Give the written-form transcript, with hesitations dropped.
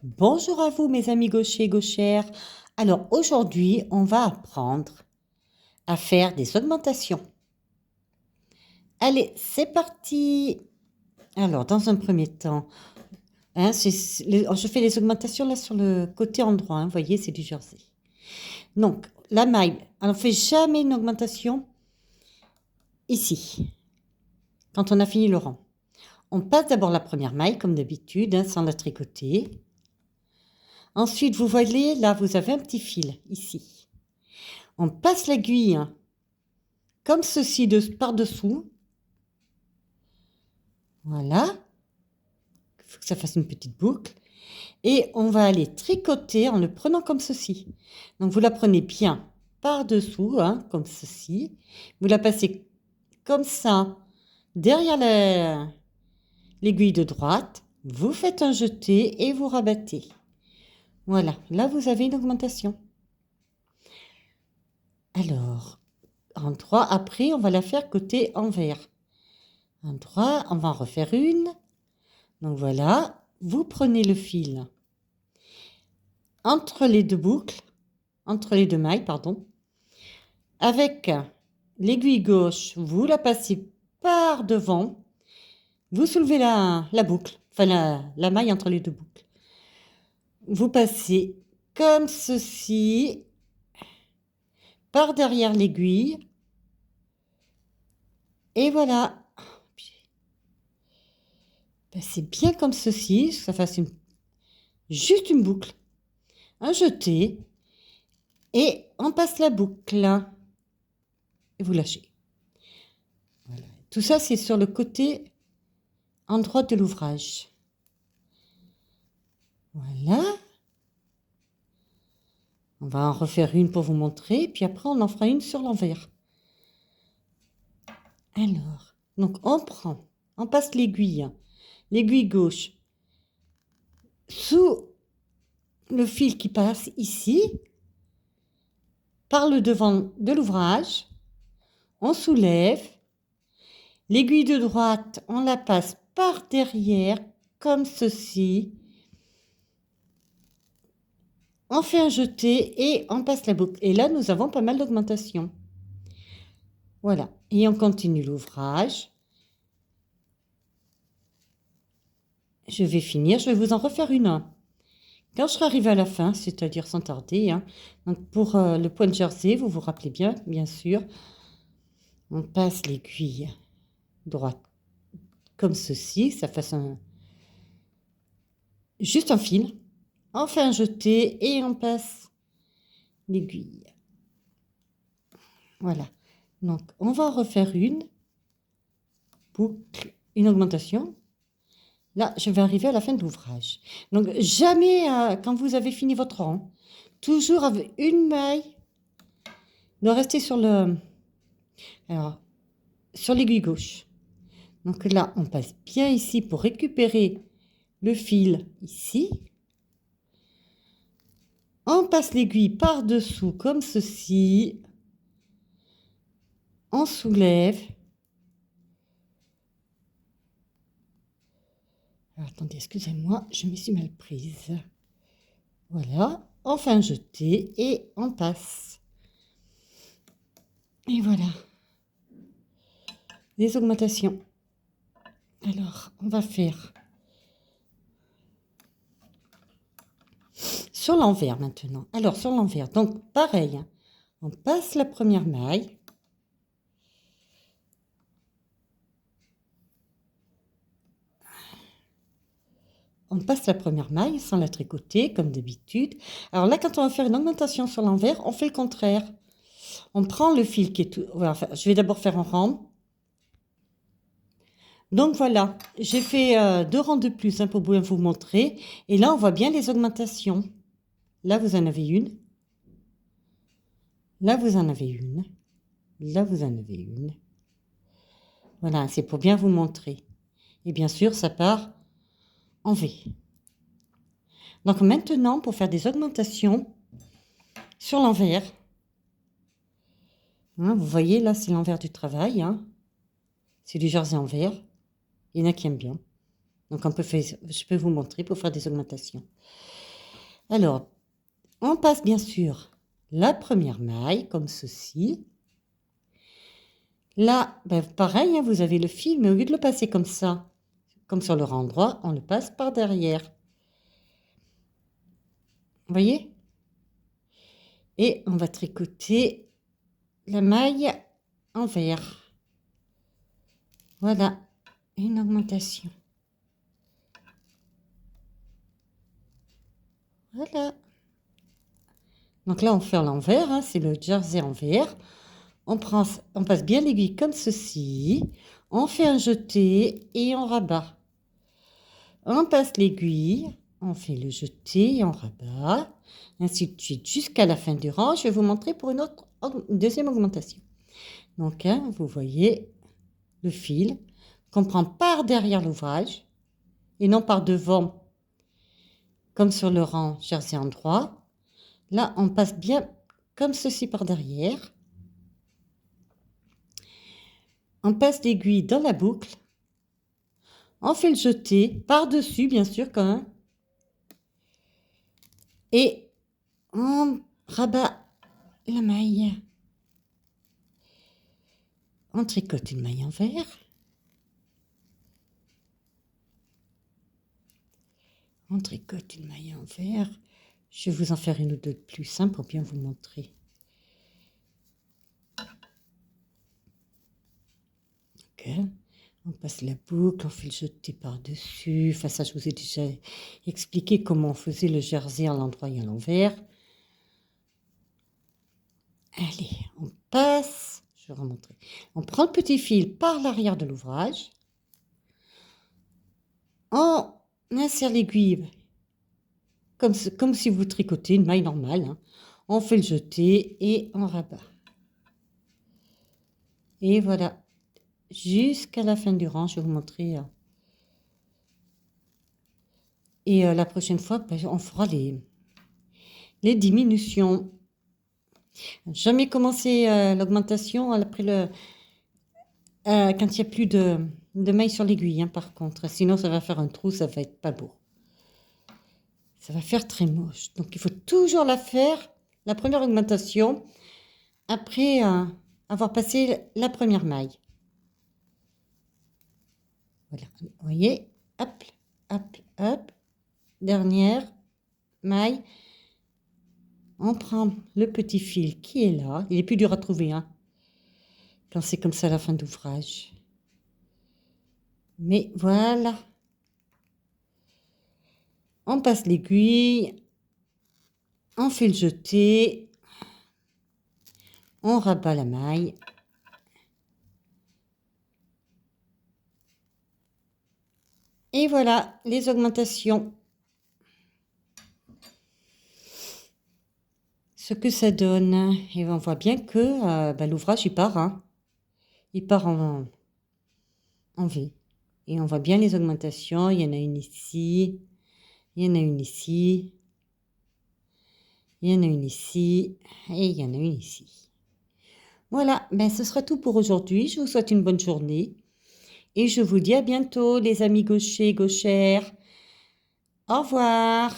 Bonjour à vous mes amis gauchers et gauchères. Alors aujourd'hui, on va apprendre à faire des augmentations. Allez, c'est parti. Alors dans un premier temps, je fais les augmentations là sur le côté endroit. Vous voyez, c'est du jersey. Donc la maille, on ne fait jamais une augmentation ici, quand on a fini le rang. On passe d'abord la première maille comme d'habitude, sans la tricoter. Ensuite, vous voyez, là, vous avez un petit fil, ici. On passe l'aiguille, comme ceci, par-dessous. Voilà. Il faut que ça fasse une petite boucle. Et on va aller tricoter en le prenant comme ceci. Donc, vous la prenez bien par-dessous, comme ceci. Vous la passez comme ça, derrière l'aiguille de droite. Vous faites un jeté et vous rabattez. Voilà, là, vous avez une augmentation. Alors, en droit, après, on va la faire côté envers. En droit, on va en refaire une. Donc voilà, vous prenez le fil entre les deux boucles, entre les deux mailles, pardon. Avec l'aiguille gauche, vous la passez par devant. Vous soulevez la boucle, enfin la maille entre les deux boucles. Vous passez comme ceci, par derrière l'aiguille. Et voilà. Passez bien comme ceci, que ça fasse juste une boucle. Un jeté. Et on passe la boucle. Et vous lâchez. Voilà. Tout ça, c'est sur le côté endroit de l'ouvrage. Voilà. On va en refaire une pour vous montrer, puis après on en fera une sur l'envers. Alors, donc on passe l'aiguille gauche sous le fil qui passe ici, par le devant de l'ouvrage, on soulève, l'aiguille de droite, on la passe par derrière, comme ceci. On fait un jeté et on passe la boucle. Et là, nous avons pas mal d'augmentation. Voilà. Et on continue l'ouvrage. Je vais finir. Je vais vous en refaire une. Quand je serai arrivée à la fin, c'est-à-dire sans tarder. Donc pour le point de jersey, vous vous rappelez bien sûr. On passe l'aiguille droite comme ceci. Ça fasse juste un fil. On fait un jeté et on passe l'aiguille. Voilà. Donc, on va en refaire une boucle, une augmentation. Là, je vais arriver à la fin de l'ouvrage. Donc, jamais, quand vous avez fini votre rang, toujours avec une maille, de rester sur l'aiguille gauche. Donc là, on passe bien ici pour récupérer le fil ici. On passe l'aiguille par-dessous comme ceci. On soulève. Alors, attendez, excusez-moi, je me suis mal prise. Voilà, on fait un jeté et on passe. Et voilà. Les augmentations. Alors, on va faire sur l'envers maintenant. Alors, sur l'envers, donc pareil, on passe la première maille. On passe la première maille sans la tricoter, comme d'habitude. Alors là, quand on va faire une augmentation sur l'envers, on fait le contraire. On prend le fil qui est tout... Enfin, je vais d'abord faire un rang. Donc voilà, j'ai fait 2 rangs de plus pour bien vous montrer. Et là, on voit bien les augmentations. Là, vous en avez une. Là, vous en avez une. Là, vous en avez une. Voilà, c'est pour bien vous montrer. Et bien sûr, ça part en V. Donc maintenant, pour faire des augmentations sur l'envers, vous voyez, là, c'est l'envers du travail. C'est du jersey envers. Il y en a qui aiment bien. Donc je peux vous montrer pour faire des augmentations. Alors, on passe bien sûr la première maille comme ceci. Là, ben, pareil, hein, vous avez le fil, mais au lieu de le passer comme ça, comme sur le rang droit, on le passe par derrière. Vous voyez? Et on va tricoter la maille envers. Voilà, une augmentation. Voilà. Donc là, on fait à l'envers, hein, c'est le jersey envers. On passe bien l'aiguille comme ceci. On fait un jeté et on rabat. On passe l'aiguille, on fait le jeté et on rabat. Ainsi de suite jusqu'à la fin du rang. Je vais vous montrer pour une deuxième augmentation. Donc, hein, vous voyez le fil qu'on prend par derrière l'ouvrage et non par devant, comme sur le rang jersey en droit. Là, on passe bien comme ceci par derrière. On passe l'aiguille dans la boucle. On fait le jeté par-dessus, bien sûr, quand même. Et on rabat la maille. On tricote une maille envers. On tricote une maille envers. Je vais vous en faire une ou deux de plus hein, pour bien vous montrer. Ok. On passe la boucle, on fait le jeté par-dessus. Enfin, ça, je vous ai déjà expliqué comment on faisait le jersey à l'endroit et à l'envers. Allez, on passe. Je vais remontrer. On prend le petit fil par l'arrière de l'ouvrage. On insère l'aiguille comme si vous tricotez une maille normale. Hein. On fait le jeté et on rabat. Et voilà. Jusqu'à la fin du rang, je vais vous montrer. Et la prochaine fois, ben, on fera les diminutions. Jamais commencé l'augmentation après quand il n'y a plus de mailles sur l'aiguille, hein, par contre. Sinon, ça va faire un trou, ça va être pas beau. Ça va faire très moche. Donc, il faut toujours la faire, la première augmentation, après avoir passé la première maille. Voilà, vous voyez, hop, hop, hop, dernière maille. On prend le petit fil qui est là. Il est plus dur à trouver, hein, quand c'est comme ça à la fin d'ouvrage. Mais voilà. On passe l'aiguille. On fait le jeté. On rabat la maille. Et voilà les augmentations. Ce que ça donne. Et on voit bien que l'ouvrage, il part. Hein. Il part en V. Et on voit bien les augmentations. Il y en a une ici. Il y en a une ici. Il y en a une ici. Et il y en a une ici. Voilà, ben ce sera tout pour aujourd'hui. Je vous souhaite une bonne journée. Et je vous dis à bientôt, les amis gauchers, gauchères. Au revoir.